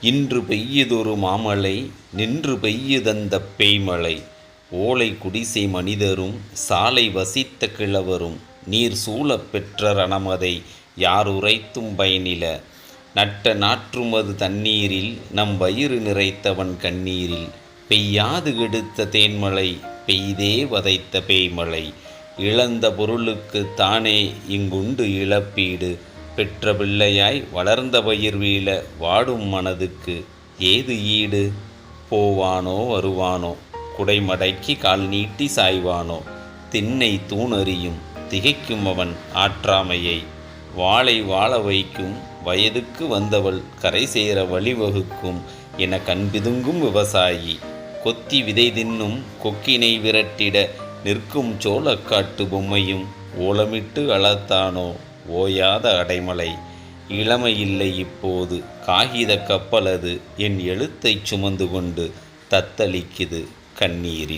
இன்று பெய்யுதொரு மாமழை நின்று பெய்யுதந்தப் பேய்மழை ஓலை குடிசை மனிதரும் சாலை வசித்த கிழவரும் நீர் சூழப் பெற்ற ரணமதை யார் உரைத்தும் பயனில நட்ட நாற்றுமது தண்ணீரில் நம் வயிறு நிறைத்தவன் கண்ணீரில் பெய்யாது கெடுத்த தேன்மழை பெய்தே வதைத்த பேய்மழை இழந்த பொருளுக்கு தானே இங்குண்டு இழப்பீடு பெற்ற பிள்ளையாய் வளர்ந்த பயிர் வீழ வாடும் மனதுக்கு ஏது ஈடு போவானோ வருவானோ குடைமடக்கி கால் நீட்டி சாய்வானோ திண்ணை தூணறியும் திகைக்கும் அவன் ஆற்றாமையை வாளை வாழ வைக்கும் வயதுக்கு வந்தவள் கரை சேர வழிவகுக்கும் என கண்பிதுங்கும் விவசாயி கொத்தி விதை தின்னும் கொக்கினை விரட்டிட நிற்கும் சோளக்காட்டு பொம்மையும் ஓலமிட்டு அளத்தானோ ஓயாத அடைமலை இளமையில்லை இப்போது காகித கப்பலது என் எழுத்தைச் சுமந்து கொண்டு தத்தளிக்குது கண்ணீரில்.